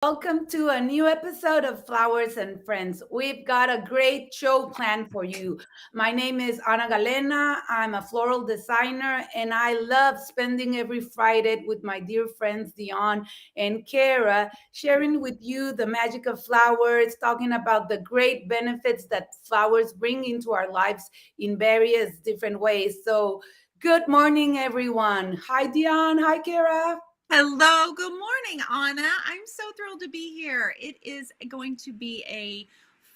Welcome to a new episode of Flowers and Friends. We've got a great show planned for you. My name is Ana Galena. I'm a floral designer, and I love spending every Friday with my dear friends Dionne and Kara, sharing with you the magic of flowers, talking about the great benefits that flowers bring into our lives in various different ways. So, good morning, everyone. Hi, Dionne. Hi, Kara. Hello, good morning, Anna. I'm so thrilled to be here. It is going to be a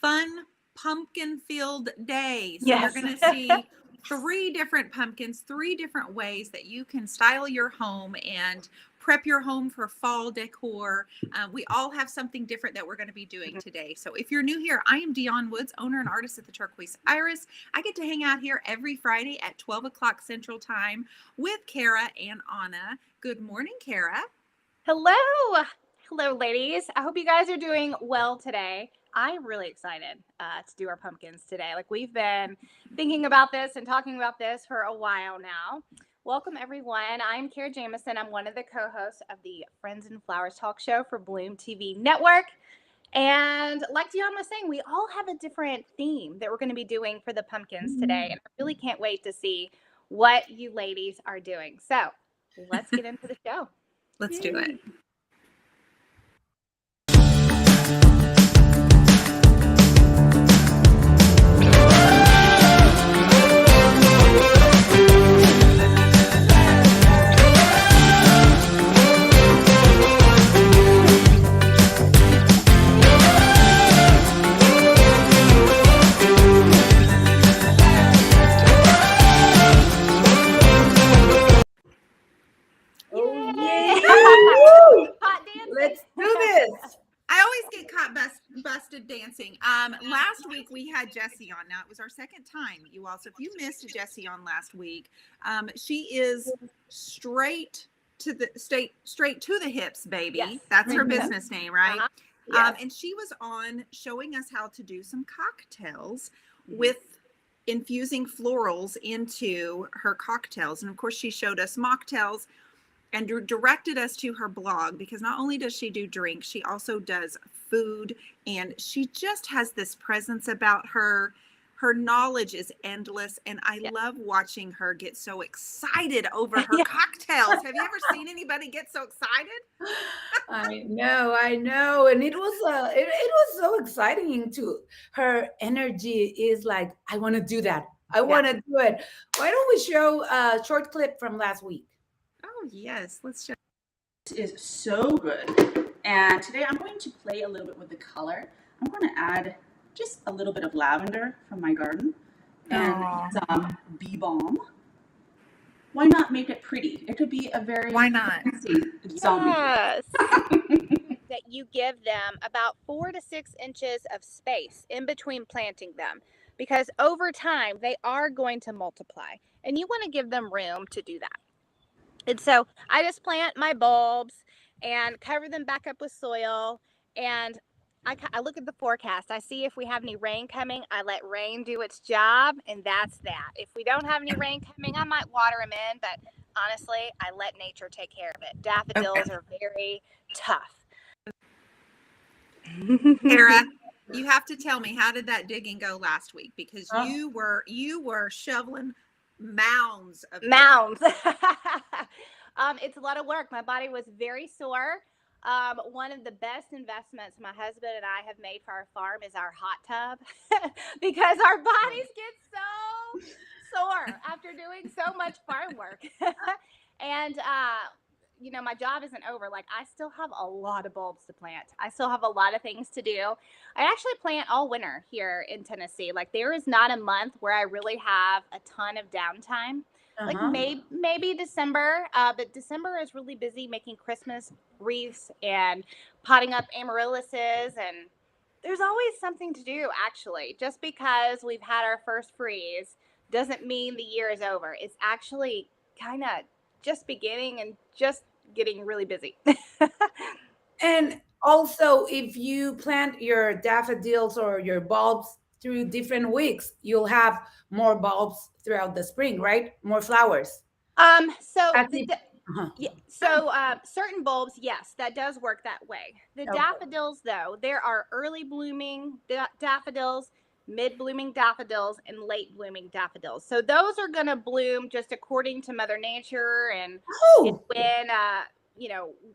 fun pumpkin-filled day. So you're Yes. going to see three different pumpkins, three different ways that you can style your home and prep your home for fall decor. We all have something different that we're going to be doing today. So if you're new here, I am Dionne Woods, owner and artist at the Turquoise Iris. I get to hang out here every Friday at 12 o'clock Central Time with Kara and Anna. Good morning, Kara. Hello. Hello, ladies. I hope you guys are doing well today. I'm really excited to do our pumpkins today. Like, we've been thinking about this and talking about this for a while now. Welcome, everyone. I'm Kara Jamison. I'm one of the co-hosts of the Friends and Flowers talk show for Bloom TV Network. And like Dionne was saying, we all have a different theme that we're going to be doing for the pumpkins today. And I really can't wait to see what you ladies are doing. So let's get into the show. Let's do it. Hot dancing. Let's do this. I always get caught busted dancing. Last week we had Jessie on. Now it was our second time, you all. So if you missed Jessie on last week, she is straight to the hips, baby. Yes. That's her business name, right? Uh-huh. Yes. And she was on showing us how to do some cocktails with infusing florals into her cocktails. And of course, she showed us mocktails and directed us to her blog, because not only does she do drinks, she also does food, and she just has this presence about her. Her knowledge is endless, and I love watching her get so excited over her cocktails. Have you ever seen anybody get so excited? I know, and it was so exciting too. Her energy is like, I want to do that. I want to do it. Why don't we show a short clip from last week? Oh yes, let's show. This is so good, and today I'm going to play a little bit with the color. I'm going to add just a little bit of lavender from my garden and some bee balm. Why not make it pretty? It could be a very fancy zombie. Yes. That you give them about 4 to 6 inches of space in between planting them, because over time they are going to multiply, and you want to give them room to do that. And so I just plant my bulbs and cover them back up with soil, and I look at the forecast. I see if we have any rain coming. I let rain do its job, and that's that. If we don't have any rain coming, I might water them in, but honestly, I let nature take care of it. Daffodils are very tough. Kara, you have to tell me, how did that digging go last week? Because you were shoveling mounds. It's a lot of work. My body was very sore. One of the best investments my husband and I have made for our farm is our hot tub, because our bodies get so sore after doing so much farm work. And my job isn't over. Like, I still have a lot of bulbs to plant. I still have a lot of things to do. I actually plant all winter here in Tennessee. Like, there is not a month where I really have a ton of downtime. Like maybe December, but December is really busy making Christmas wreaths and potting up amaryllises, and there's always something to do, actually. Just because we've had our first freeze doesn't mean the year is over. It's actually kind of just beginning and just getting really busy. And also, if you plant your daffodils or your bulbs through different weeks, you'll have more bulbs throughout the spring, right? More flowers. So As the if Uh-huh. Yeah, so certain bulbs, yes, that does work that way. The Okay. daffodils, though, there are early blooming daffodils, mid blooming daffodils, and late blooming daffodils. So those are going to bloom just according to Mother Nature and Oh, when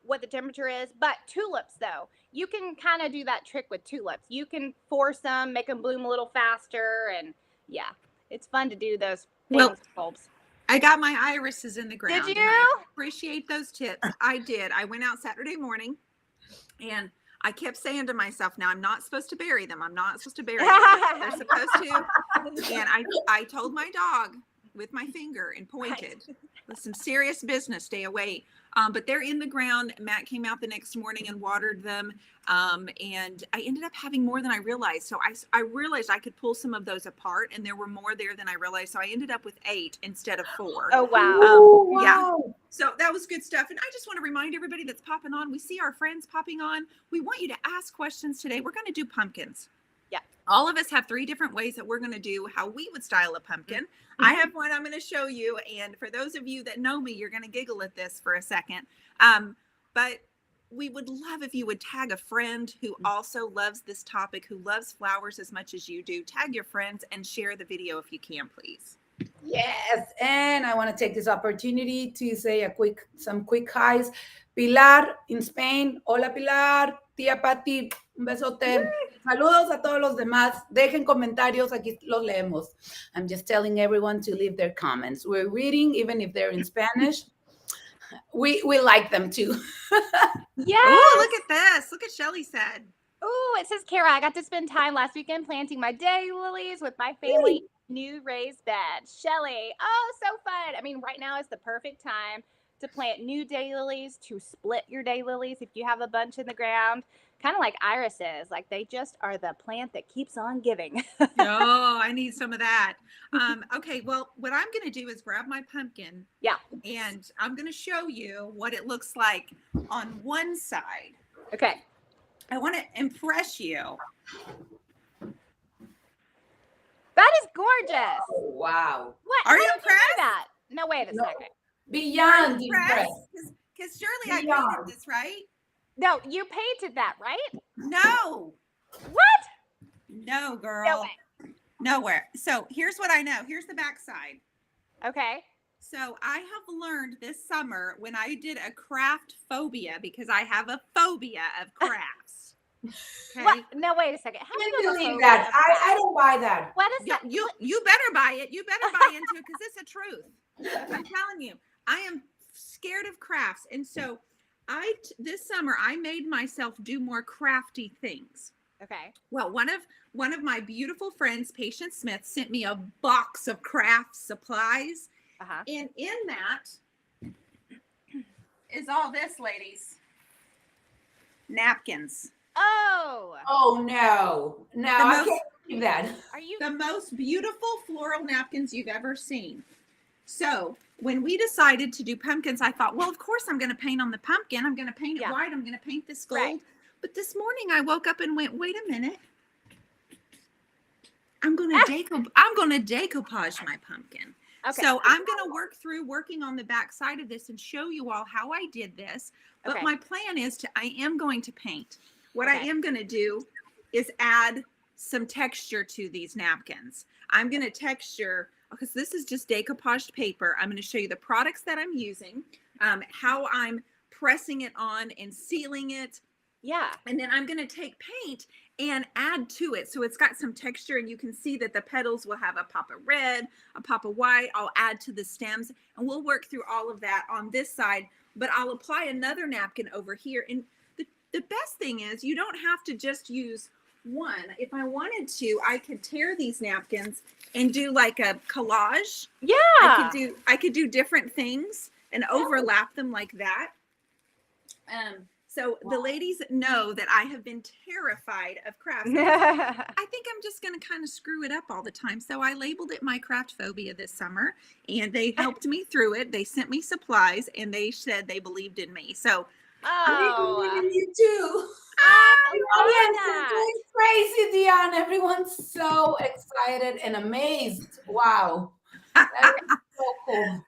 what the temperature is. But tulips, though, you can kind of do that trick with tulips. You can force them, make them bloom a little faster, and yeah, it's fun to do those Well, things with bulbs. I got my irises in the ground. Did And I you? appreciate those tips. I did. I went out Saturday morning and I kept saying to myself, now I'm not supposed to bury them. I'm not supposed to bury them. They're supposed to. And I told my dog with my finger and pointed, with some serious business, stay away. But they're in the ground. Matt came out the next morning and watered them. And I ended up having more than I realized. So I realized I could pull some of those apart, and there were more there than I realized. So I ended up with 8 instead of 4. Oh, wow. oh, Yeah. wow. So that was good stuff. And I just want to remind everybody that's popping on, we see our friends popping on. We want you to ask questions today. We're going to do pumpkins. Yeah. All of us have 3 different ways that we're going to do how we would style a pumpkin. I have one I'm going to show you. And for those of you that know me, you're going to giggle at this for a second. But we would love if you would tag a friend who also loves this topic, who loves flowers as much as you do. Tag your friends and share the video if you can, please. Yes, and I want to take this opportunity to say some quick highs. Pilar in Spain. Hola Pilar, tía Patti, un besote. Saludos a todos los demás. Dejen comentarios, aquí los leemos. I'm just telling everyone to leave their comments. We're reading, even if they're in Spanish. We like them too. Yes. Oh, look at this. Look at Shelly said. Oh, it says, Kara, I got to spend time last weekend planting my daylilies with my family. New raised bed. Shelly, oh, so fun. I mean, right now is the perfect time to plant new daylilies, to split your daylilies if you have a bunch in the ground. Kind of like irises. Like they just are the plant that keeps on giving. Oh, I need some of that. Okay, well, what I'm going to do is grab my pumpkin. Yeah. And I'm going to show you what it looks like on one side. Okay. I want to impress you. That is gorgeous. Oh, wow. What? Are How you did do impressed? that? No, wait a No. second. Beyond impressed. Because surely I Beyond. painted this, right? No, you painted that, right? No. What? No, girl. No way. Nowhere. So here's what I know. Here's the back side. Okay. So I have learned this summer when I did a craft phobia, because I have a phobia of crafts. Okay. What? No, wait a second. How I do you can't have a believe phobia that. of I crabs? don't buy that. What is Yeah, that? you better buy it. You better buy into it because it's the truth. I'm telling you, I am scared of crafts, and so this summer I made myself do more crafty things. Okay. Well, one of my beautiful friends, Patience Smith, sent me a box of craft supplies, Uh-huh. and in that is all this, ladies. Napkins. Oh, Oh no. No, The I most- can't believe that. are you? The most beautiful floral napkins you've ever seen. So when we decided to do pumpkins, I thought, well, of course I'm going to paint on the pumpkin. I'm going to paint it Yeah. white. I'm going to paint this gold. Right. But this morning I woke up and went, wait a minute. I'm going to decoupage my pumpkin. Okay. So I'm going to working on the back side of this and show you all how I did this. But Okay. my plan is I am going to paint. What I Okay. am going to do is add some texture to these napkins. I'm going to texture, because this is just decoupaged paper. I'm going to show you the products that I'm using, how I'm pressing it on and sealing it. Yeah. And then I'm going to take paint and add to it. So it's got some texture, and you can see that the petals will have a pop of red, a pop of white. I'll add to the stems, and we'll work through all of that on this side, but I'll apply another napkin over here. And the best thing is you don't have to just use one. If I wanted to, I could tear these napkins and do like a collage. Yeah. I could do different things and overlap them like that. So the ladies know that I have been terrified of crafts. I think I'm just going to kind of screw it up all the time. So I labeled it my craft phobia this summer, and they helped me through it. They sent me supplies, and they said they believed in me. So Oh. You too. I The love audience that. is going crazy, Dionne. Everyone's so excited and amazed. Wow. That is so cool.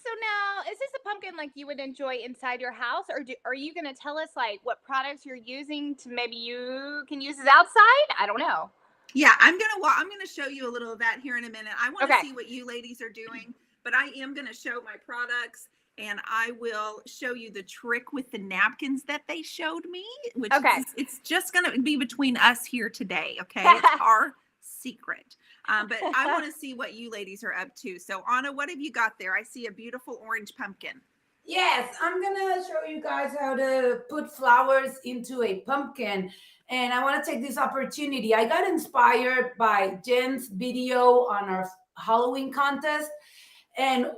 So now, is this a pumpkin like you would enjoy inside your house, or are you going to tell us like what products you're using to maybe you can use this outside? I don't know. Yeah, I'm gonna show you a little of that here in a minute. I want to Okay. see what you ladies are doing, but I am gonna show my products, and I will show you the trick with the napkins that they showed me, which Okay. it's just gonna be between us here today. Okay, it's our secret. But I want to see what you ladies are up to. So Anna, what have you got there? I see a beautiful orange pumpkin. Yes, I'm gonna show you guys how to put flowers into a pumpkin. And I want to take this opportunity. I got inspired by Jen's video on our Halloween contest. And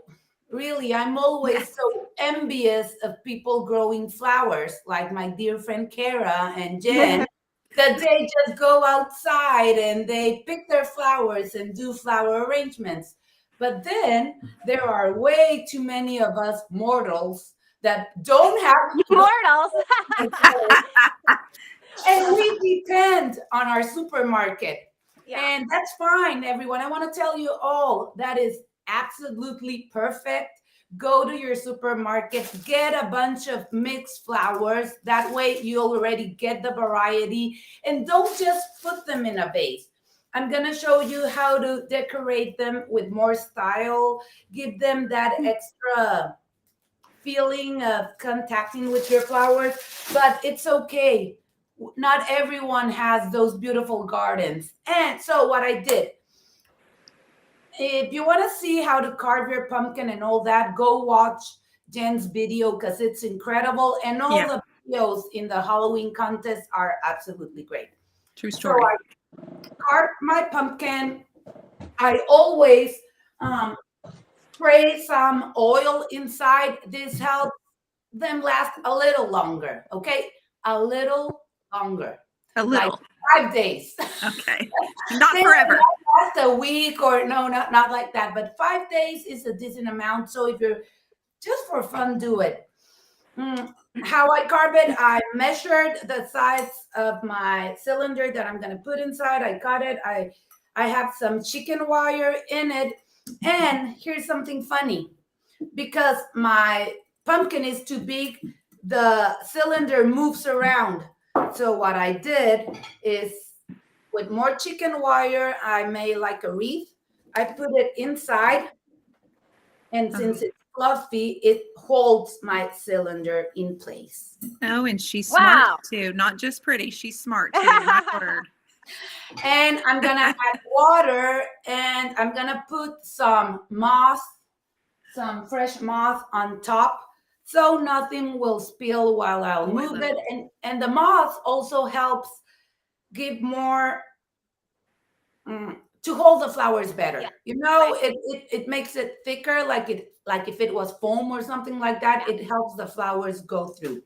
really, I'm always so envious of people growing flowers, like my dear friend Kara and Jen, that they just go outside and they pick their flowers and do flower arrangements. But then there are way too many of us mortals that don't have Mortals. and we depend on our supermarket. Yeah. And that's fine, everyone. I want to tell you all that is absolutely perfect. Go to your supermarket, get a bunch of mixed flowers. That way you already get the variety, and don't just put them in a vase. I'm going to show you how to decorate them with more style, give them that extra feeling of contacting with your flowers, but it's okay. Not everyone has those beautiful gardens. And so what I did, if you want to see how to carve your pumpkin and all that, go watch Jen's video because it's incredible. And all the videos in the Halloween contest are absolutely great. True story. So I carve my pumpkin. I always spray some oil inside. This helps them last a little longer. Okay, a little longer. A little. Like 5 days. Okay. Not forever. Last a week or no, not like that. But 5 days is a decent amount. So if you're just for fun, do it. How I carve it, I measured the size of my cylinder that I'm going to put inside. I cut it. I have some chicken wire in it. And here's something funny. Because my pumpkin is too big, the cylinder moves around. So what I did is with more chicken wire, I made like a wreath. I put it inside. And since it's fluffy, it holds my cylinder in place. Oh, and she's smart too. Not just pretty, she's smart too. My word. And I'm going to add water, and I'm going to put some moss, some fresh moss on top, so nothing will spill while I'll move it. And the moss also helps give more to hold the flowers better. Yeah. You know, it makes it thicker, like if it was foam or something like that. It helps the flowers go through.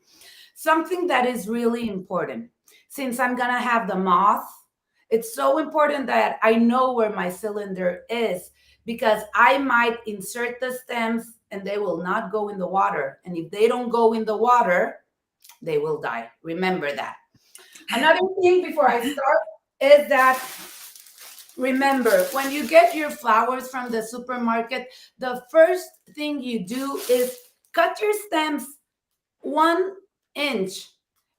Something that is really important, since I'm gonna have the moss, it's so important that I know where my cylinder is, because I might insert the stems and they will not go in the water. And if they don't go in the water, they will die. Remember that. Another thing before I start is that, remember, when you get your flowers from the supermarket, the first thing you do is cut your stems 1 inch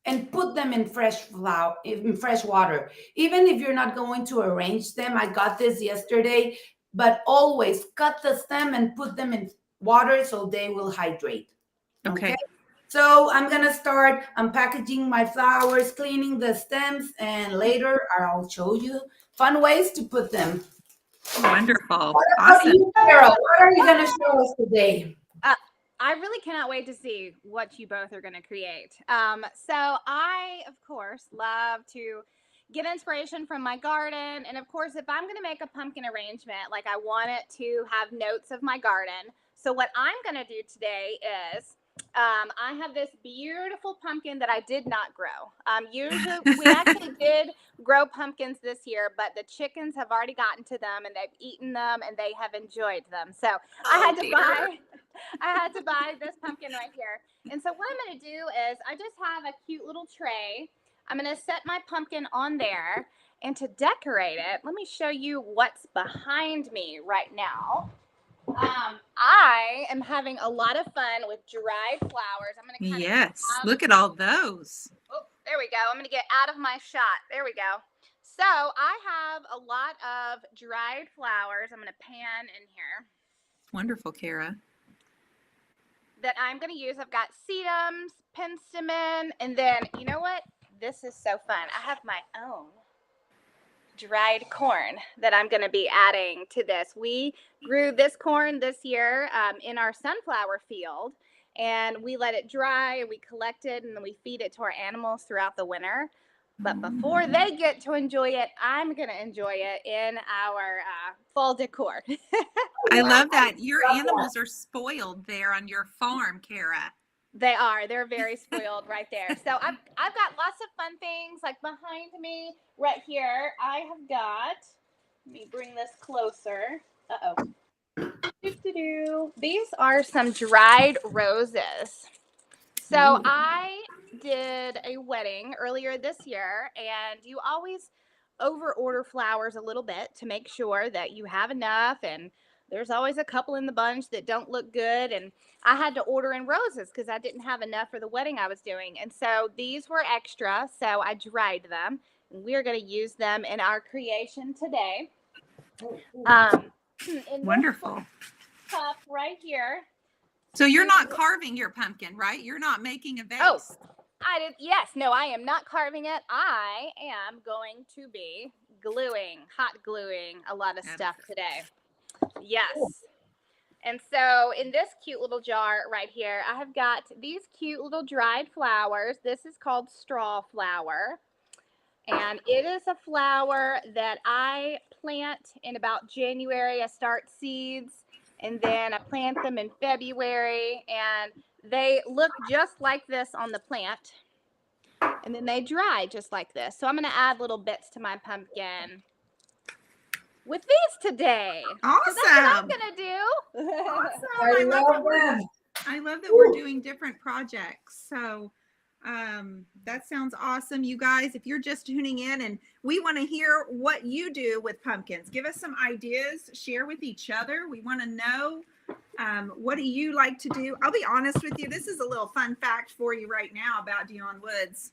and put them in fresh water. Even if you're not going to arrange them, I got this yesterday, but always cut the stem and put them in water so they will hydrate. Okay. So I'm going to start unpackaging my flowers, cleaning the stems, and later I'll show you fun ways to put them. Wonderful. Awesome. Carol, what are you going to show us today? I really cannot wait to see what you both are going to create. So I, of course, love to get inspiration from my garden. And of course, if I'm going to make a pumpkin arrangement, like I want it to have notes of my garden. So what I'm going to do today is I have this beautiful pumpkin that I did not grow. Usually we actually did grow pumpkins this year, but the chickens have already gotten to them and they've eaten them and they have enjoyed them. So I had to buy this pumpkin right here. And so what I'm going to do is I just have a cute little tray. I'm going to set my pumpkin on there, and to decorate it, let me show you what's behind me right now. I am having a lot of fun with dried flowers. I'm going to kind Yes. of Look at all those. Oh, there we go. I'm going to get out of my shot. There we go. So I have a lot of dried flowers. I'm going to pan in here Wonderful, Kara. that I'm going to use. I've got sedums, penstemon, and then you know what? This is so fun. I have my own dried corn that I'm going to be adding to this. We grew this corn this year in our sunflower field, and we let it dry, and we collect it, and then we feed it to our animals throughout the winter. But before they get to enjoy it, I'm going to enjoy it in our fall decor. I love that. Your animals are spoiled there on your farm, Kara. They are. They're very spoiled right there. So I've got lots of fun things like behind me right here. I have got, let me bring this closer. These are some dried roses. So I did a wedding earlier this year, and you always over order flowers a little bit to make sure that you have enough, and there's always a couple in the bunch that don't look good, and I had to order in roses because I didn't have enough for the wedding I was doing. And so these were extra, so I dried them, and we're going to use them in our creation today. In Wonderful. this cup right here. So you're not carving your pumpkin, right? You're not making a vase. Oh, I am not carving it. I am going to be hot gluing a lot of stuff today. Yes. And so in this cute little jar right here, I have got these cute little dried flowers. This is called straw flower. And it is a flower that I plant in about January. I start seeds, and then I plant them in February, and they look just like this on the plant. And then they dry just like this. So I'm going to add little bits to my pumpkin with these today. Awesome. So that's what I'm going to do. Awesome. I love that we're doing different projects. So that sounds awesome, you guys. If you're just tuning in and we want to hear what you do with pumpkins, give us some ideas, share with each other. We want to know what do you like to do. I'll be honest with you, this is a little fun fact for you right now about Dionne Woods.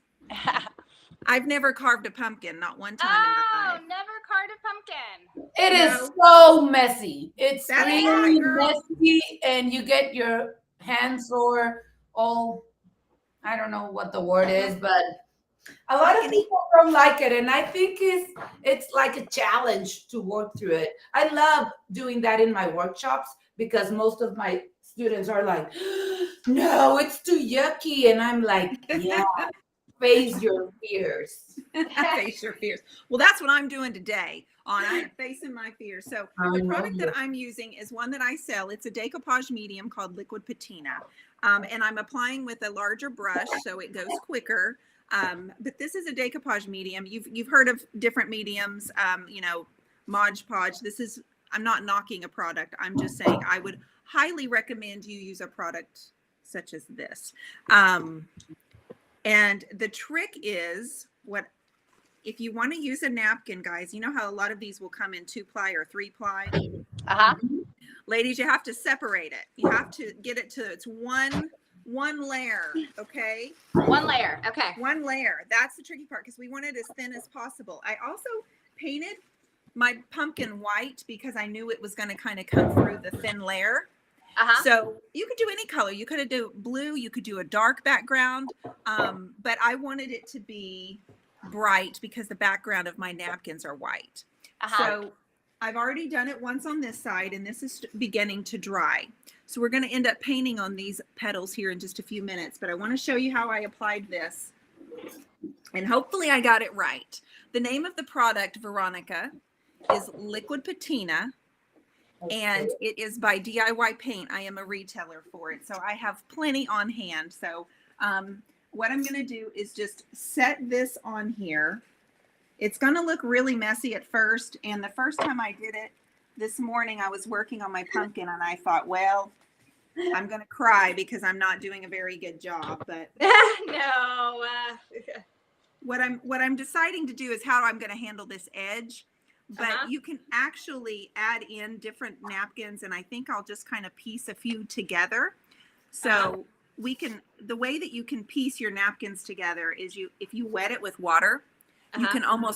I've never carved a pumpkin, not one time in my life. Never carved a pumpkin. It is so messy. It's That's really right, girl. messy, and you get your hands sore all, I don't know what the word is, but a lot of people don't like it, and I think it's like a challenge to work through it. I love doing that in my workshops because most of my students are like, no, it's too yucky, and I'm like, yeah, face your fears. Face your fears. Well, that's what I'm doing today. I'm facing my fears. So the product that I'm using is one that I sell. It's a decoupage medium called Liquid Patina. And I'm applying with a larger brush so it goes quicker. But this is a decoupage medium. You've heard of different mediums, Mod Podge. I'm not knocking a product. I'm just saying I would highly recommend you use a product such as this. And the trick is if you want to use a napkin, guys, you know how a lot of these will come in 2-ply or 3-ply. Ladies, you have to separate it. You have to get it to it's one layer, okay? One layer, okay. One layer. That's the tricky part because we want it as thin as possible. I also painted my pumpkin white because I knew it was going to kind of come through the thin layer. So you could do any color. You could do blue. You could do a dark background. But I wanted it to be bright because the background of my napkins are white. So I've already done it once on this side, and this is beginning to dry. So we're going to end up painting on these petals here in just a few minutes. But I want to show you how I applied this. And hopefully I got it right. The name of the product, Veronica, is Liquid Patina. And it is by DIY Paint. I am a retailer for it, so I have plenty on hand. So what I'm going to do is just set this on here. It's going to look really messy at first. And the first time I did it this morning, I was working on my pumpkin, and I thought, well, I'm going to cry because I'm not doing a very good job. But no. what I'm deciding to do is how I'm going to handle this edge. but you can actually add in different napkins, and I think I'll just kind of piece a few together. So we can, the way that you can piece your napkins together is if you wet it with water,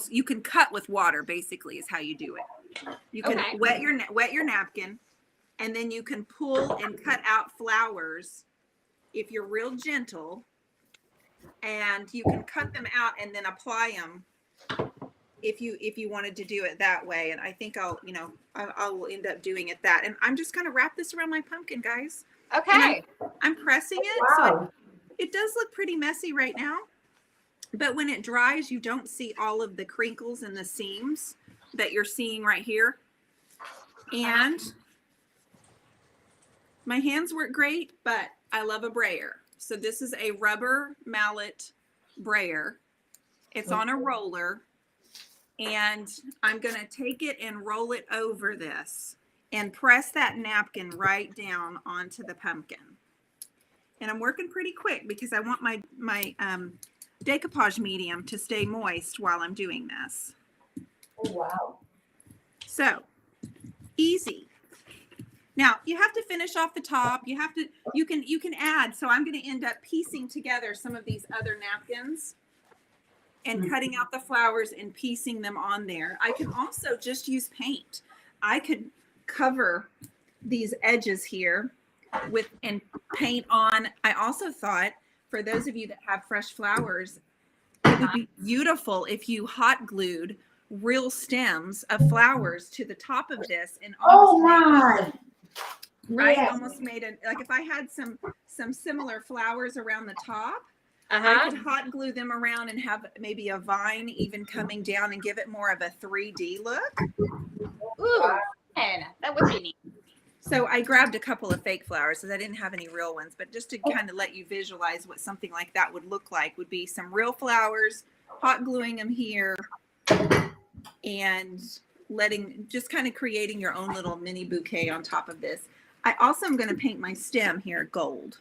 you can cut with water, basically is how you do it. You can wet your napkin, and then you can pull and cut out flowers if you're real gentle, and you can cut them out and then apply them if you wanted to do it that way. And I think I'll end up doing it that. And I'm just going to wrap this around my pumpkin, guys. Okay. I'm pressing it. Wow. So it does look pretty messy right now, but when it dries, you don't see all of the crinkles and the seams that you're seeing right here. And my hands work great, but I love a brayer. So this is a rubber mallet brayer. It's on a roller, and I'm going to take it and roll it over this and press that napkin right down onto the pumpkin. And I'm working pretty quick because I want my decoupage medium to stay moist while I'm doing this. Oh, wow. So easy. Now you have to finish off the top. You can add. So I'm going to end up piecing together some of these other napkins and cutting out the flowers and piecing them on there. I can also just use paint. I could cover these edges here and paint on. I also thought, for those of you that have fresh flowers, it would be beautiful if you hot glued real stems of flowers to the top of this and almost made it like if I had some similar flowers around the top, I could hot glue them around and have maybe a vine even coming down and give it more of a 3D look. Ooh, that would be neat. So I grabbed a couple of fake flowers because I didn't have any real ones, but just to kind of let you visualize what something like that would look like, would be some real flowers, hot gluing them here, and just kind of creating your own little mini bouquet on top of this. I also am going to paint my stem here gold.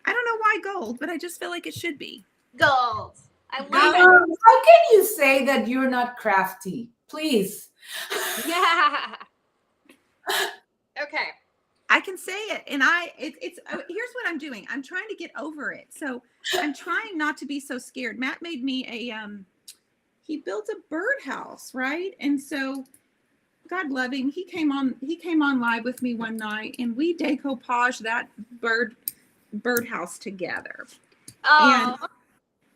I don't know why gold, but I just feel like it should be. Gold. I love it. How can you say that you're not crafty? Please. Yeah. Okay. I can say it, and here's what I'm doing. I'm trying to get over it. So I'm trying not to be so scared. Matt made me he built a birdhouse, right? And so God love him, he came on live with me one night, and we decoupaged that birdhouse together. Oh. And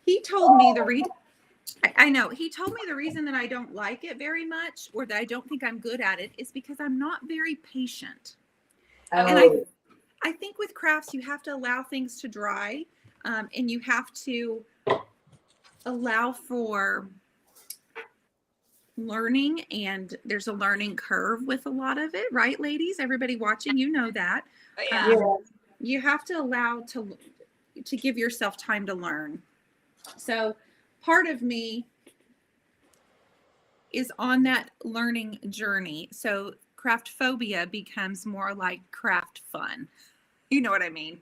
he told me I know. He told me the reason that I don't like it very much, or that I don't think I'm good at it, is because I'm not very patient. And I think with crafts, you have to allow things to dry, and you have to allow for learning, and there's a learning curve with a lot of it, right, ladies? Everybody watching, you know that. Yeah. You have to allow to give yourself time to learn. So part of me is on that learning journey. So craft phobia becomes more like craft fun. You know what I mean?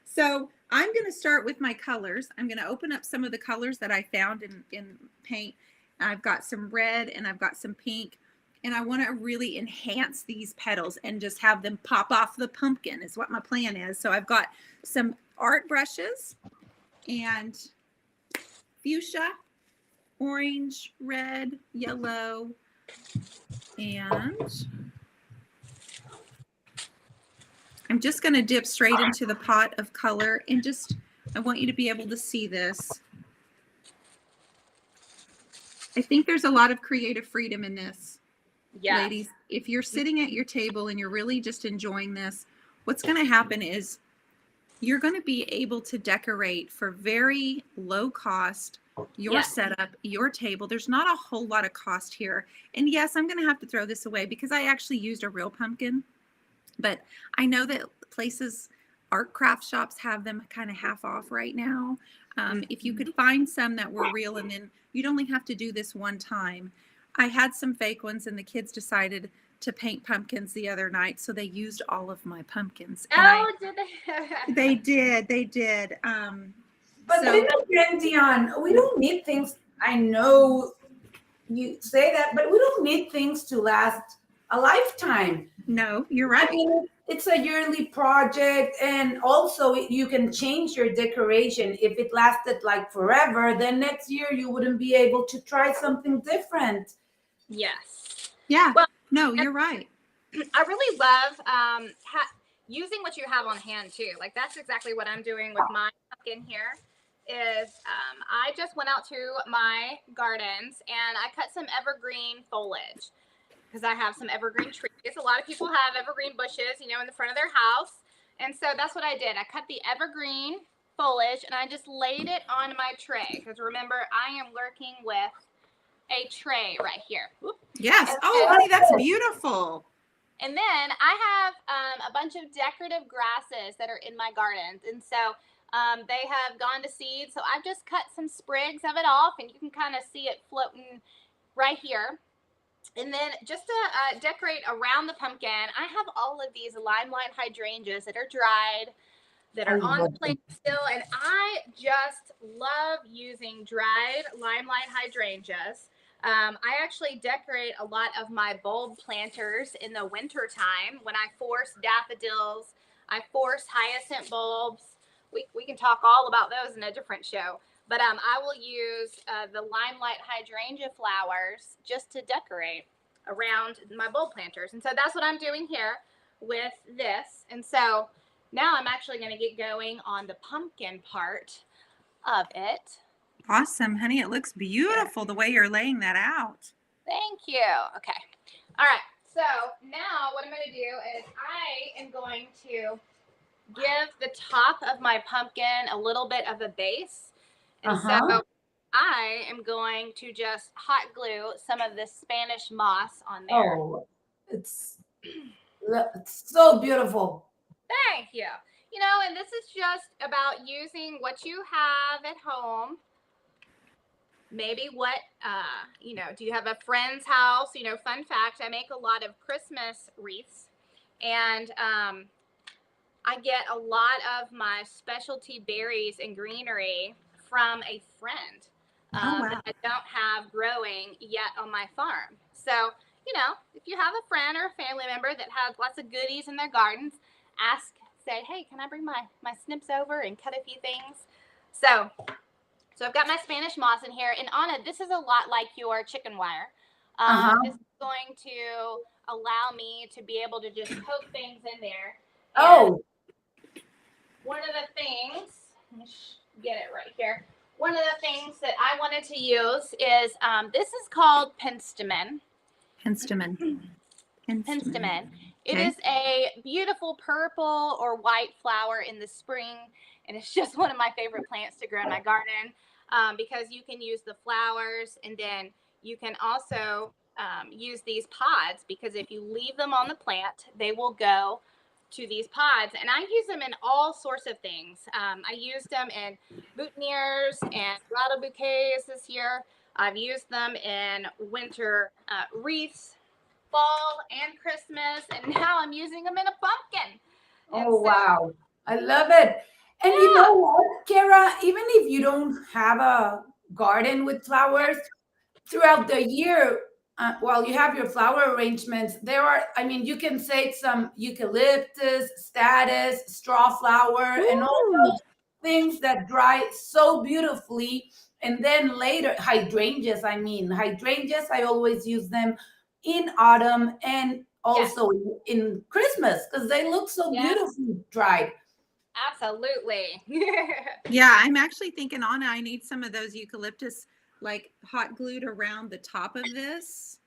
So I'm going to start with my colors. I'm going to open up some of the colors that I found in paint. I've got some red and I've got some pink, and I want to really enhance these petals and just have them pop off the pumpkin is what my plan is. So I've got some art brushes and fuchsia, orange, red, yellow, and I'm just going to dip straight into the pot of color, and I want you to be able to see this. I think there's a lot of creative freedom in this. Yes. Ladies, if you're sitting at your table and you're really just enjoying this, what's going to happen is you're going to be able to decorate for very low cost your setup, your table. There's not a whole lot of cost here. And yes, I'm going to have to throw this away because I actually used a real pumpkin. But I know that art craft shops have them kind of half off right now. If you could find some that were real, and then you'd only have to do this one time. I had some fake ones, and the kids decided to paint pumpkins the other night, so they used all of my pumpkins. Did they? They did. But then again, Dionne, we don't need things. I know you say that, but we don't need things to last a lifetime. No, you're I right. mean, it's a yearly project, and also you can change your decoration. If it lasted like forever, then next year you wouldn't be able to try something different. Yes. Yeah. Well, No, you're right. I really love using what you have on hand too. Like that's exactly what I'm doing with my pumpkin here. Is I just went out to my gardens and I cut some evergreen foliage because I have some evergreen trees. A lot of people have evergreen bushes, you know, in the front of their house, and so that's what I did. I cut the evergreen foliage and I just laid it on my tray because remember I am working with a tray right here. Whoop. Yes. Oh, honey, that's beautiful. And then I have a bunch of decorative grasses that are in my gardens. And so they have gone to seed. So I've just cut some sprigs of it off and you can kind of see it floating right here. And then just to decorate around the pumpkin, I have all of these limelight hydrangeas that are dried, that are on the plant still. And I just love using dried limelight hydrangeas. I actually decorate a lot of my bulb planters in the winter time when I force daffodils, I force hyacinth bulbs. We can talk all about those in a different show. But I will use the limelight hydrangea flowers just to decorate around my bulb planters. And so that's what I'm doing here with this. And so now I'm actually going to get going on the pumpkin part of it. Awesome, honey. It looks beautiful the way you're laying that out. Thank you. Okay. All right. So now what I'm going to do is I am going to give the top of my pumpkin a little bit of a base. And so I am going to just hot glue some of this Spanish moss on there. Oh, it's so beautiful. Thank you. You know, and this is just about using what you have at home. Maybe what, you know, do you have a friend's house? You know, fun fact, I make a lot of Christmas wreaths. And I get a lot of my specialty berries and greenery from a friend that I don't have growing yet on my farm. So, you know, if you have a friend or a family member that has lots of goodies in their gardens, say, hey, can I bring my snips over and cut a few things? So I've got my Spanish moss in here. And Anna, this is a lot like your chicken wire. This is going to allow me to be able to just poke things in there. And one of the things, let me get it right here. One of the things that I wanted to use is, this is called penstemon. Penstemon. It is a beautiful purple or white flower in the spring. And it's just one of my favorite plants to grow in my garden because you can use the flowers and then you can also use these pods because if you leave them on the plant, they will go to these pods. And I use them in all sorts of things. I used them in boutonnieres and rattle bouquets this year. I've used them in winter wreaths, fall and Christmas, and now I'm using them in a pumpkin. And wow. I love it. And you know what, Kara, even if you don't have a garden with flowers, throughout the year, while you have your flower arrangements, there are, I mean, you can say some eucalyptus, statice, straw flower, and all those things that dry so beautifully. And then later, hydrangeas, I always use them in autumn and also in Christmas because they look so beautifully dried. Absolutely. Yeah, I'm actually thinking, Anna, I need some of those eucalyptus like hot glued around the top of this.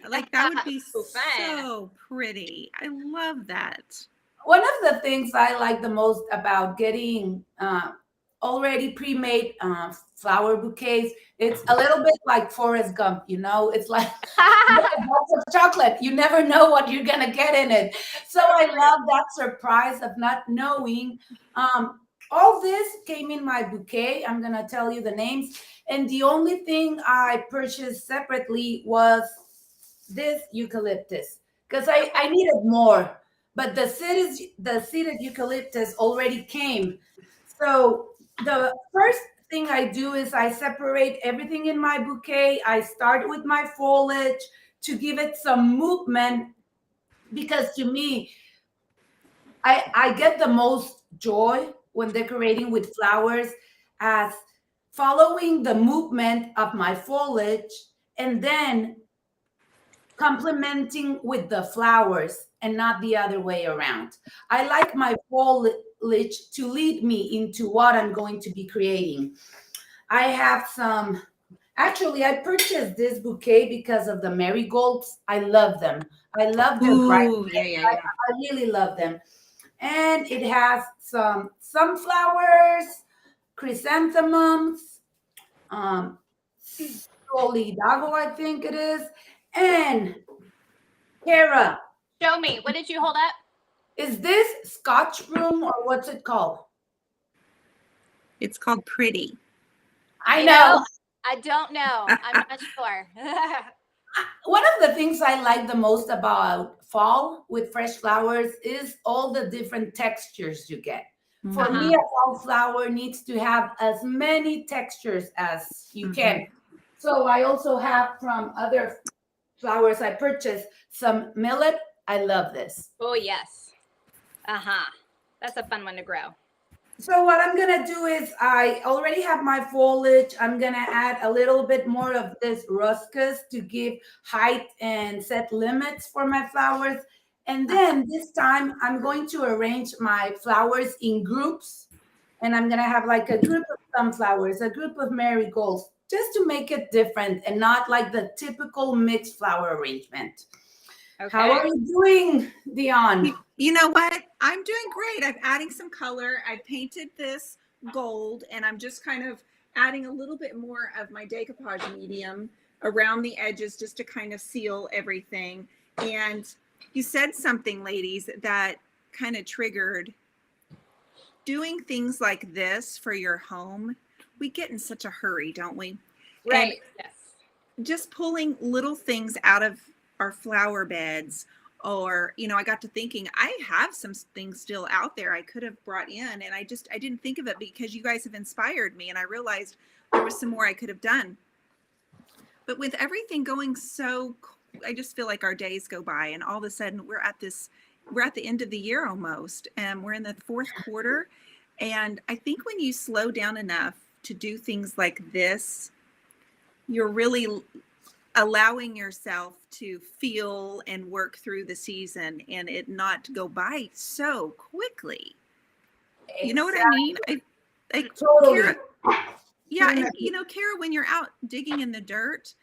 Like that would be so pretty. I love that. One of the things I like the most about getting already pre-made flower bouquets, it's a little bit like Forrest Gump, you know? It's like lots of chocolate. You never know what you're going to get in it. So I love that surprise of not knowing. All this came in my bouquet. I'm going to tell you the names. And the only thing I purchased separately was this eucalyptus because I needed more. But the seeded eucalyptus already came. So the first thing I do is I separate everything in my bouquet. I start with my foliage to give it some movement, because to me, I get the most joy when decorating with flowers, as following the movement of my foliage and then complementing with the flowers and not the other way around. I like my foliage to lead me into what I'm going to be creating. I have some, actually, I purchased this bouquet because of the marigolds. I love them. I love their bright. Ooh, yeah. I really love them. And it has some sunflowers, chrysanthemums, um, solidago, I think it is. And Kara, Show me. What did you hold up? is this Scotch broom or what's it called? It's called Pretty. I know. I don't know. I'm not sure. One of the things I like the most about fall with fresh flowers is all the different textures you get. For me, a fall flower needs to have as many textures as you can. So I also have from other flowers I purchased some millet. I love this. Oh, yes. That's a fun one to grow. So what I'm gonna do is I already have my foliage. I'm gonna add a little bit more of this ruscus to give height and set limits for my flowers. And then this time I'm going to arrange my flowers in groups. And I'm gonna have like a group of sunflowers, a group of marigolds, just to make it different and not like the typical mixed flower arrangement. Okay. How are you doing, Dionne? You know what? I'm doing great. I'm adding some color. I painted this gold, and I'm just kind of adding a little bit more of my decoupage medium around the edges just to kind of seal everything. And you said something, ladies, that kind of triggered doing things like this for your home. We get in such a hurry, don't we? Right. Yes. Just pulling little things out of our flower beds, or I got to thinking I have some things still out there I could have brought in, and I didn't think of it because you guys have inspired me, and I realized there was some more I could have done. But with everything going so, I just feel like our days go by, and all of a sudden we're at the end of the year almost, and we're in the fourth quarter. And I think when you slow down enough to do things like this, you're really allowing yourself to feel and work through the season and it not go by so quickly. Exactly. You know what I mean? Totally. Kara, yeah, and Kara, when you're out digging in the dirt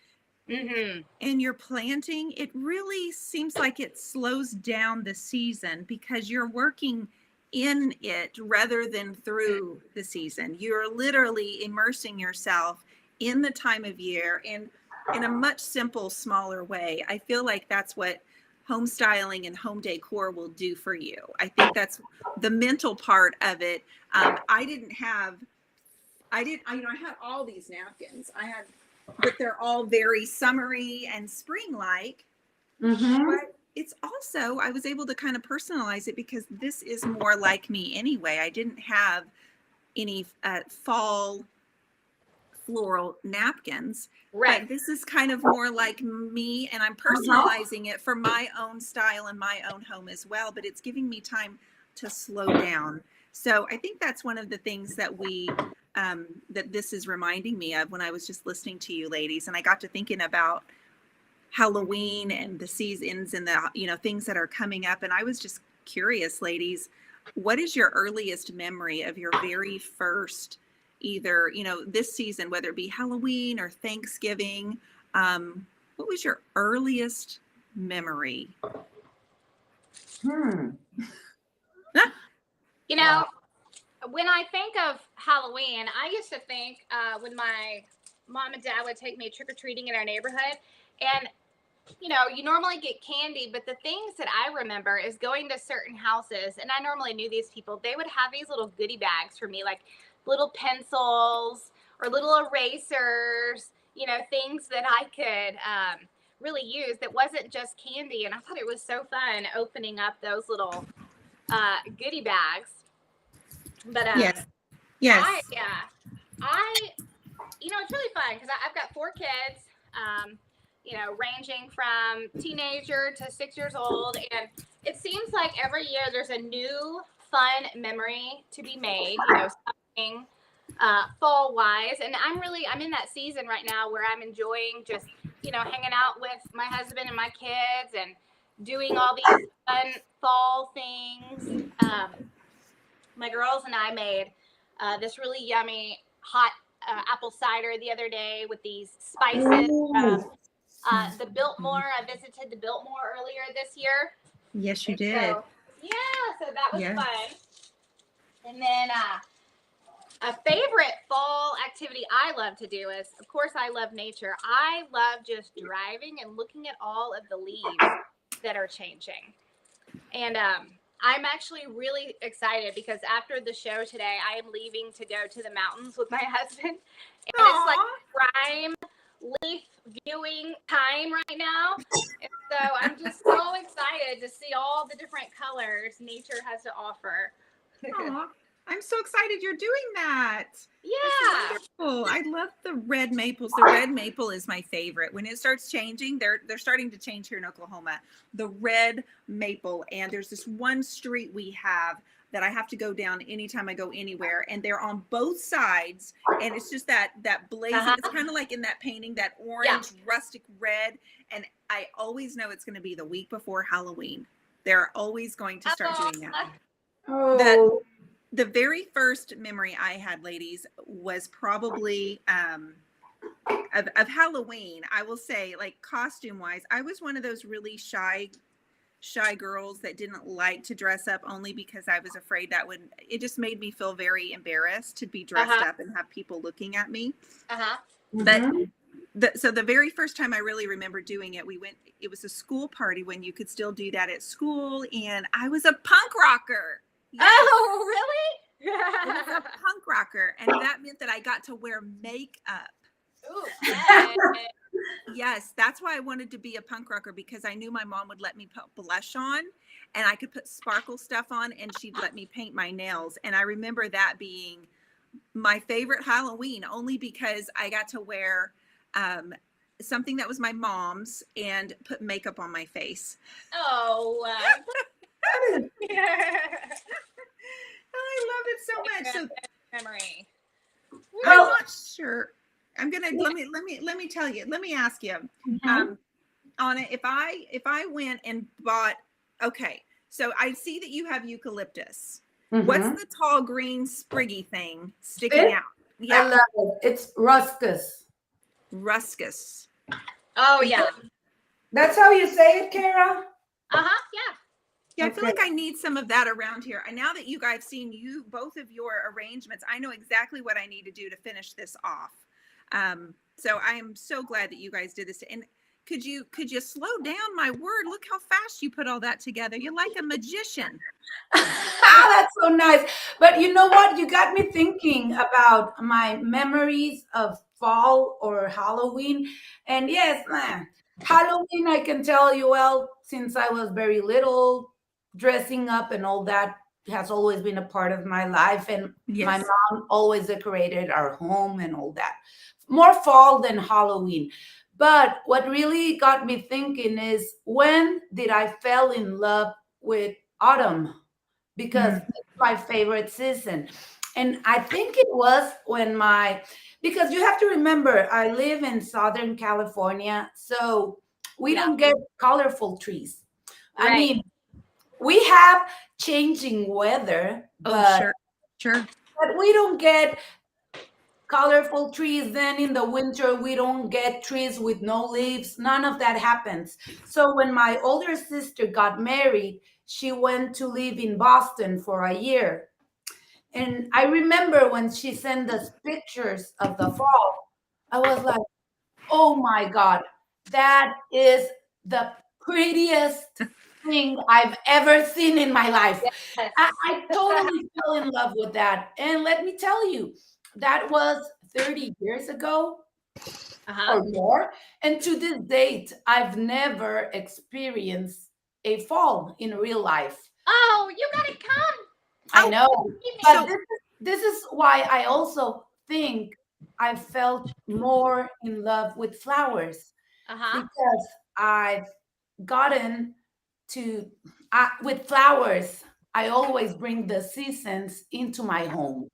and you're planting, it really seems like it slows down the season because you're working in it rather than through the season. You're literally immersing yourself in the time of year and in a much simple, smaller way. I feel like that's what home styling and home decor will do for you. I think that's the mental part of it. I had all these napkins. But they're all very summery and spring-like. But it's also, I was able to kind of personalize it because this is more like me anyway. I didn't have any fall floral napkins, right? But this is kind of more like me, and I'm personalizing it for my own style and my own home as well, but it's giving me time to slow down. So I think that's one of the things that that this is reminding me of when I was just listening to you ladies, and I got to thinking about Halloween and the seasons and the things that are coming up, and I was just curious, ladies, what is your earliest memory of your very first, either this season, whether it be Halloween or Thanksgiving? What was your earliest memory? When I think of Halloween, I used to think when my mom and dad would take me trick-or-treating in our neighborhood, and you normally get candy, but the things that I remember is going to certain houses, and I normally knew these people. They would have these little goodie bags for me, like little pencils or little erasers, things that I could really use that wasn't just candy. And I thought it was so fun opening up those little goodie bags. But yes. It's really fun because I've got 4 kids, ranging from teenager to 6 years old. And it seems like every year there's a new fun memory to be made, something fall wise. And I'm in that season right now where I'm enjoying just, hanging out with my husband and my kids and doing all these fun fall things. My girls and I made this really yummy hot apple cider the other day with these spices. The Biltmore, I visited the Biltmore earlier this year. Yes, you And did. So that was fun. And then a favorite fall activity I love to do is, of course, I love nature. I love just driving and looking at all of the leaves that are changing. And I'm actually really excited because after the show today, I am leaving to go to the mountains with my husband. And it's like prime leaf viewing time right now. And so I'm just so excited to see all the different colors nature has to offer. Aw, I'm so excited you're doing that. Yeah. Wonderful. I love the red maples. The red maple is my favorite. When it starts changing, they're starting to change here in Oklahoma. The red maple, and there's this one street we have that I have to go down anytime I go anywhere, and they're on both sides, and it's just that blazing. It's kind of like in that painting, that orange rustic red, and I always know it's going to be the week before Halloween. They're always going to start doing that. Oh. The very first memory I had, ladies, was probably of Halloween. I will say, like, costume wise, I was one of those really shy girls that didn't like to dress up, only because I was afraid it just made me feel very embarrassed to be dressed up and have people looking at me. But so the very first time I really remember doing it, it was a school party when you could still do that at school. And I was a punk rocker. Yes. Oh, really? I was a punk rocker. And that meant that I got to wear makeup. Ooh, yes. Yes, that's why I wanted to be a punk rocker, because I knew my mom would let me put blush on and I could put sparkle stuff on, and she'd let me paint my nails. And I remember that being my favorite Halloween, only because I got to wear something that was my mom's and put makeup on my face. Oh, I love it so much. So memory. I'm not sure. I'm gonna let me tell you. Let me ask you, Anna, if I went and bought. Okay, so I see that you have eucalyptus. What's the tall green spriggy thing sticking out? Yeah, I love it. It's ruscus. Ruscus. Oh yeah. That's how you say it, Kara? Yeah. Yeah, I feel like I need some of that around here. And now that I've seen both of your arrangements, I know exactly what I need to do to finish this off. So I am so glad that you guys did this. And could you slow down? My word, look how fast you put all that together. You're like a magician. That's so nice. But you know what? You got me thinking about my memories of fall or Halloween. And yes, Halloween, I can tell you, well, since I was very little, dressing up and all that has always been a part of my life. And my mom always decorated our home and all that. More fall than Halloween. But what really got me thinking is, when did I fell in love with autumn? Because it's my favorite season. And I think it was because you have to remember, I live in Southern California, so we don't get colorful trees. Right. I mean, we have changing weather, but Sure. But we don't get colorful trees. Then in the winter, we don't get trees with no leaves. None of that happens. So when my older sister got married, she went to live in Boston for a year. And I remember when she sent us pictures of the fall, I was like, oh my God, that is the prettiest thing I've ever seen in my life. Yes. I totally fell in love with that. And let me tell you, that was 30 years ago or more. And to this date, I've never experienced a fall in real life. Oh, you gotta come. I know. But this is why I also think I felt more in love with flowers Uh-huh. because I've gotten to, with flowers, I always bring the seasons into my home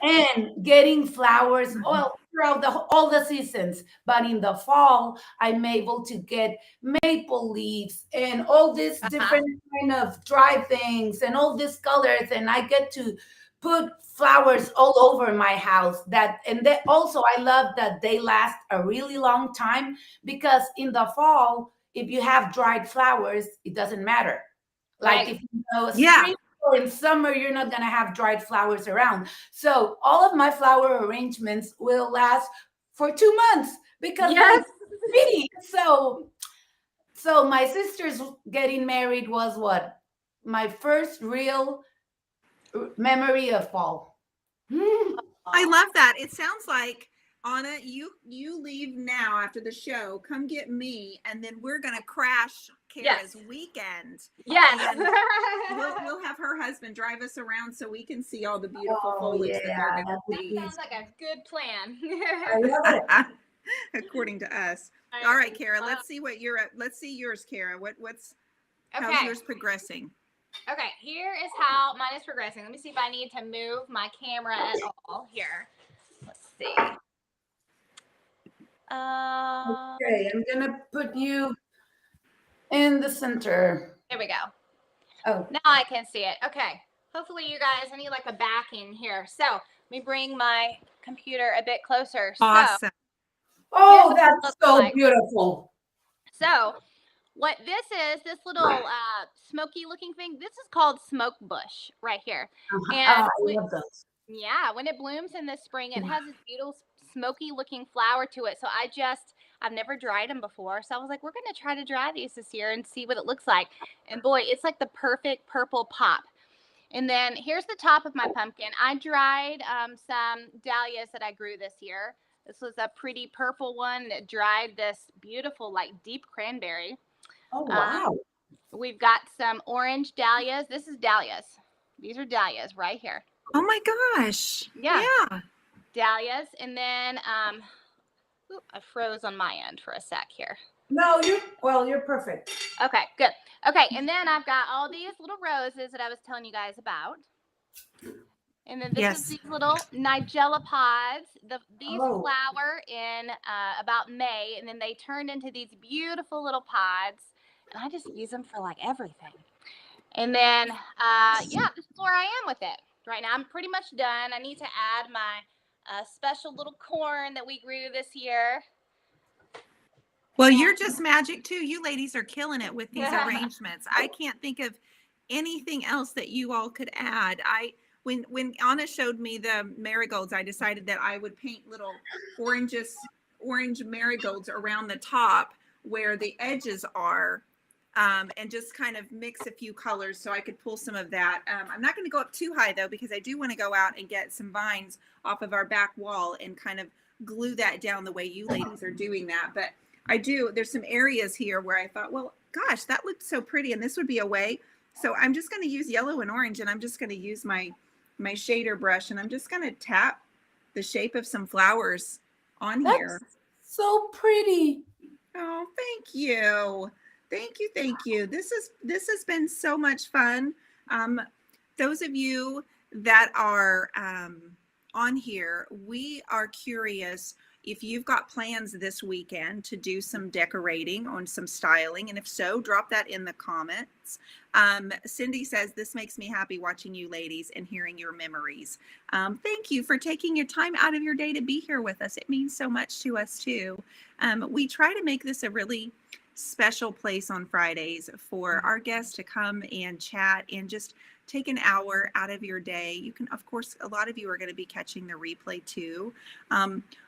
and getting flowers all throughout all the seasons. But in the fall, I'm able to get maple leaves and all these Uh-huh. different kind of dry things and all these colors, and I get to put flowers all over my house. That and then also I love that they last a really long time, because in the fall, if you have dried flowers, it doesn't matter. Like Right. if you know Yeah. spring or in summer, you're not gonna have dried flowers around. So all of my flower arrangements will last for 2 months because they're Yes. pretty. So my sister's getting married was what? My first real memory of fall. I love that. It sounds like, Anna, you leave now after the show. Come get me, and then we're gonna crash Kara's weekend. Yes. And we'll have her husband drive us around so we can see all the beautiful Oh foliage that they're yeah, going that would to see. be. Sounds like a good plan. I love it. According to us. All right, Kara. Let's see what you're at. Let's see yours, Kara. How's Okay. yours progressing? Okay, here is how mine is progressing. Let me see if I need to move my camera at all here. Let's see. Okay, I'm gonna put you in the center. There we go. Oh, Now I can see it. Okay. Hopefully you guys, I need like a backing here. So let me bring my computer a bit closer. Awesome. oh, Here's what it that's looks so like. beautiful. So what this is, this little smoky looking thing, this is called smoke bush right here. And I love those. yeah, when it blooms in the spring, it has this beautiful smoky looking flower to it. So I've never dried them before. So I was like, we're going to try to dry these this year and see what it looks like. And boy, it's like the perfect purple pop. And then here's the top of my pumpkin. I dried some dahlias that I grew this year. This was a pretty purple one that dried this beautiful, like deep cranberry. Oh wow. We've got some orange dahlias. This is dahlias. These are dahlias right here. Oh my gosh. Yeah. Yeah. Dahlias. And then I froze on my end for a sec here. No, you're perfect. Okay, good. Okay, and then I've got all these little roses that I was telling you guys about. And then this is these little nigella pods. These flower in about May, and then they turn into these beautiful little pods. And I just use them for like everything. And then, yeah, this is where I am with it. Right now, I'm pretty much done. I need to add my special little corn that we grew this year. Well, you're just magic too. You ladies are killing it with these arrangements. I can't think of anything else that you all could add. When Anna showed me the marigolds, I decided that I would paint little orange marigolds around the top where the edges are, and just kind of mix a few colors so I could pull some of that. I'm not going to go up too high though, because I do want to go out and get some vines off of our back wall and kind of glue that down the way you ladies are doing that. But there's some areas here where I thought, well, gosh, that looked so pretty and this would be a way. So I'm just going to use yellow and orange, and I'm just going to use my shader brush, and I'm just going to tap the shape of some flowers on here. So pretty. Oh, thank you. Thank you. This has been so much fun. Those of you that are on here, we are curious if you've got plans this weekend to do some decorating or some styling, and if so, drop that in the comments. Cindy says, this makes me happy watching you ladies and hearing your memories. Thank you for taking your time out of your day to be here with us. It means so much to us too. We try to make this a really special place on Fridays for our guests to come and chat and just take an hour out of your day. You can, of course, a lot of you are going to be catching the replay too.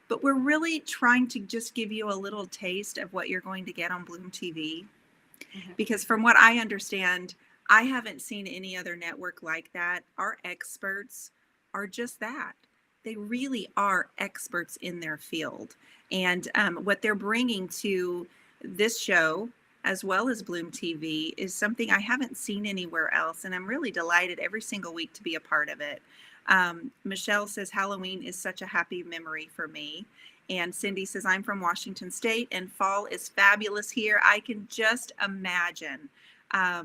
But we're really trying to just give you a little taste of what you're going to get on Bloom TV. Because from what I understand, I haven't seen any other network like that. Our experts are just that. They really are experts in their field. And what they're bringing to this show, as well as Bloom TV, is something I haven't seen anywhere else. And I'm really delighted every single week to be a part of it. Michelle says Halloween is such a happy memory for me. And Cindy says, I'm from Washington State and fall is fabulous here. I can just imagine. I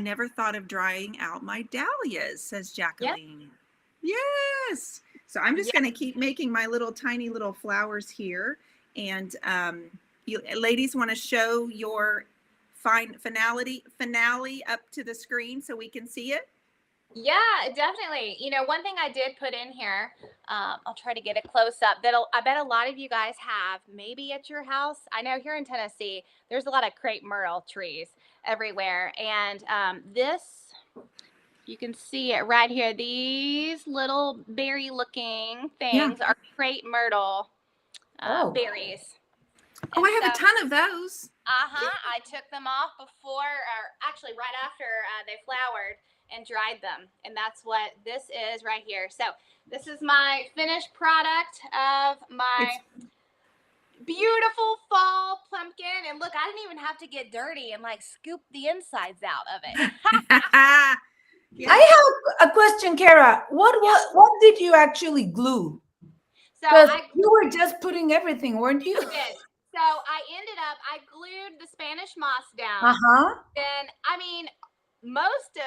never thought of drying out my dahlias, says Jacqueline. Yep. Yes. So I'm just going to keep making my little tiny little flowers here. And you ladies want to show your finale up to the screen so we can see it? Yeah, definitely. You know, one thing I did put in here, I'll try to get a close up that I bet a lot of you guys have maybe at your house. I know here in Tennessee, there's a lot of crepe myrtle trees everywhere. And this, you can see it right here. These little berry looking things are crepe myrtle berries. Oh, I have a ton of those. I took them off before, or actually right after they flowered, and dried them. And that's what this is right here. So this is my finished product of my beautiful fall pumpkin. And look, I didn't even have to get dirty and like scoop the insides out of it. I have a question, Kara. What did you actually glue? So you were just putting everything, weren't you? I did. So I glued the Spanish moss down. Then, I mean, most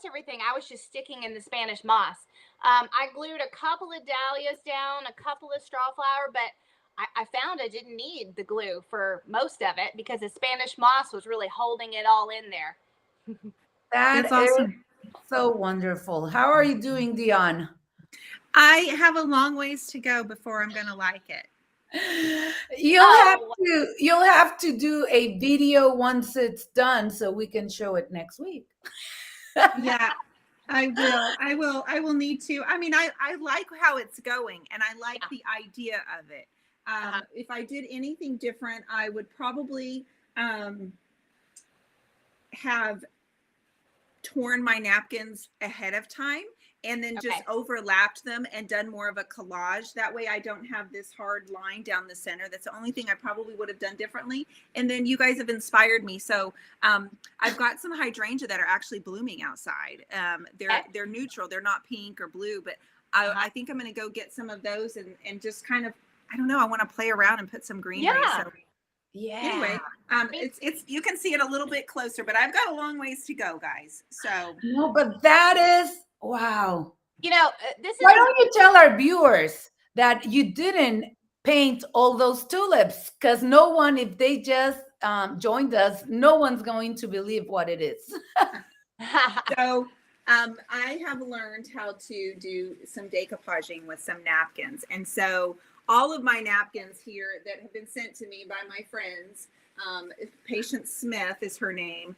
everything I was just sticking in the Spanish moss. I glued a couple of dahlias down, a couple of straw flower, but I found I didn't need the glue for most of it because the Spanish moss was really holding it all in there. That's awesome. So wonderful. How are you doing, Dionne? I have a long ways to go before I'm going to like it. You'll have to do a video once it's done so we can show it next week. Yeah, I will need to. I mean, I like how it's going and I like the idea of it. If I did anything different, I would probably have torn my napkins ahead of time and then just overlapped them and done more of a collage. That way I don't have this hard line down the center. That's the only thing I probably would have done differently. And then you guys have inspired me. So I've got some hydrangea that are actually blooming outside. They're neutral. They're not pink or blue, but I think I'm going to go get some of those and just kind of, I don't know, I want to play around and put some greenery. So anyway, it's you can see it a little bit closer, but I've got a long ways to go, guys. So no, but that is wow. You know, why don't you tell our viewers that you didn't paint all those tulips? Because no one, if they just joined us, no one's going to believe what it is. So I have learned how to do some decoupaging with some napkins, and so all of my napkins here that have been sent to me by my friends, Patience Smith is her name.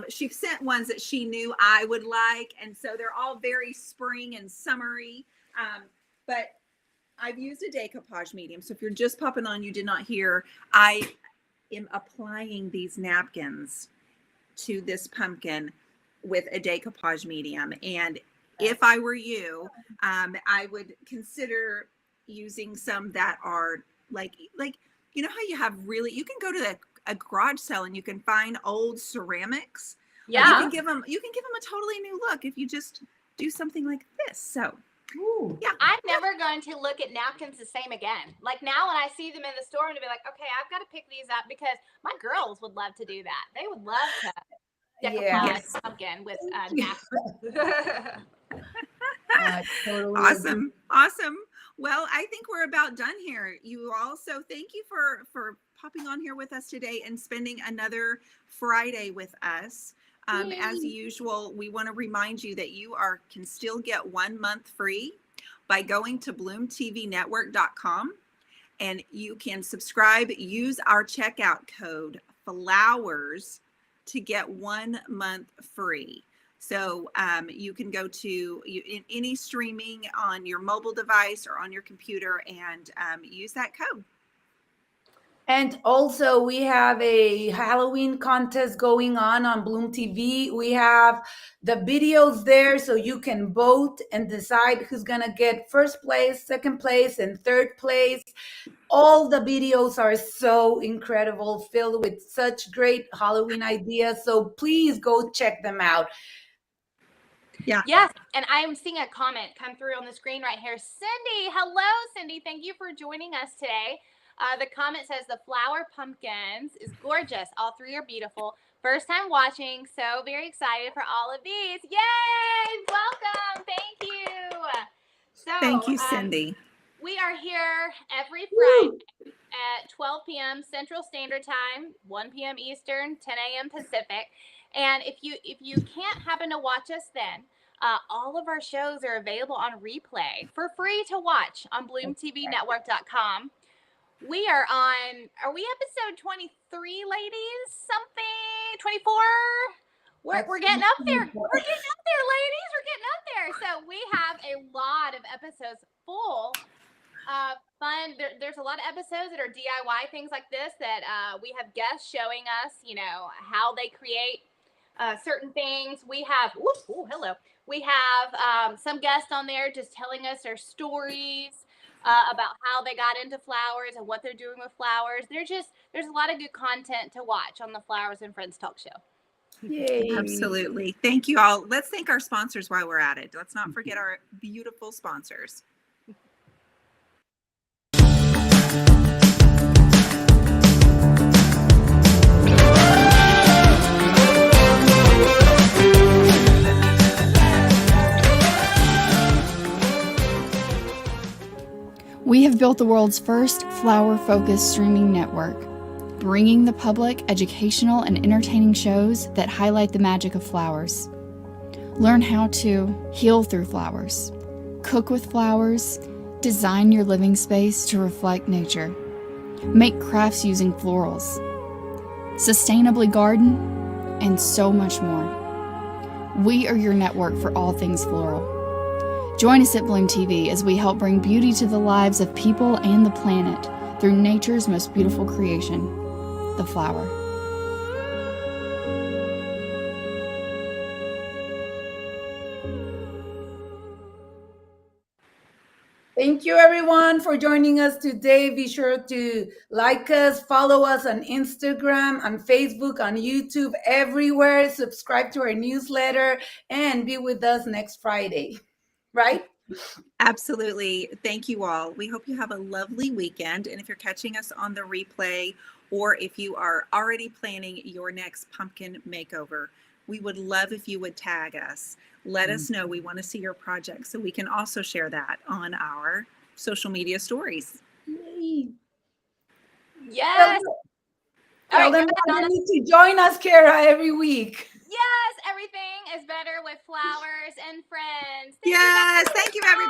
She sent ones that she knew I would like. And so they're all very spring and summery. But I've used a decoupage medium. So if you're just popping on, you did not hear, I am applying these napkins to this pumpkin with a decoupage medium. And if I were you, I would consider using some that are like you know how you have really, you can go to a garage sale and you can find old ceramics. You can give them a totally new look if you just do something like this. So I'm never going to look at napkins the same again. Like now when I see them in the store, I'm gonna be like, okay, I've got to pick these up because my girls would love to do that. They would love to decoupage a pumpkin with napkins. Awesome. Well, I think we're about done here. You all, so thank you for popping on here with us today and spending another Friday with us. As usual, we want to remind you that you can still get 1 month free by going to bloomtvnetwork.com, and you can subscribe, use our checkout code FLOWERS to get 1 month free. So you can go to any streaming on your mobile device or on your computer and use that code. And also we have a Halloween contest going on Bloom TV. We have the videos there so you can vote and decide who's going to get first place, second place, and third place. All the videos are so incredible, filled with such great Halloween ideas. So please go check them out. Yeah. Yes. And I am seeing a comment come through on the screen right here. Cindy, hello, Cindy. Thank you for joining us today. The comment says the flower pumpkins is gorgeous. All three are beautiful. First time watching. So very excited for all of these. Yay! Welcome. Thank you. So Thank you, Cindy. we are here every Friday at 12 p.m. Central Standard Time, 1 p.m. Eastern, 10 a.m. Pacific. And if you can't happen to watch us then, all of our shows are available on replay for free to watch on bloomtvnetwork.com. We are we episode 23, ladies? Something? 24? We're getting up there. We're getting up there, ladies. We're getting up there. So we have a lot of episodes full fun. There's a lot of episodes that are DIY things like this that we have guests showing us, how they create certain things. We have, hello. We have some guests on there just telling us their stories about how they got into flowers and what they're doing with flowers. There's a lot of good content to watch on the Flowers and Friends Talk Show. Yay. Absolutely. Thank you all. Let's thank our sponsors while we're at it. Let's not forget our beautiful sponsors. We have built the world's first flower-focused streaming network, bringing the public educational and entertaining shows that highlight the magic of flowers. Learn how to heal through flowers, cook with flowers, design your living space to reflect nature, make crafts using florals, sustainably garden, and so much more. We are your network for all things floral. Join us at Bloom TV as we help bring beauty to the lives of people and the planet through nature's most beautiful creation, the flower. Thank you, everyone, for joining us today. Be sure to like us, follow us on Instagram, on Facebook, on YouTube, everywhere. Subscribe to our newsletter and be with us next Friday. Right? Absolutely. Thank you all. We hope you have a lovely weekend. And if you're catching us on the replay, or if you are already planning your next pumpkin makeover, we would love if you would tag us. Let us know. We want to see your project so we can also share that on our social media stories. Yay. Yes. All Tell right, them they need to join us, Kara, every week. Yes, everything is better with flowers and friends. Yes. Thank you, everybody.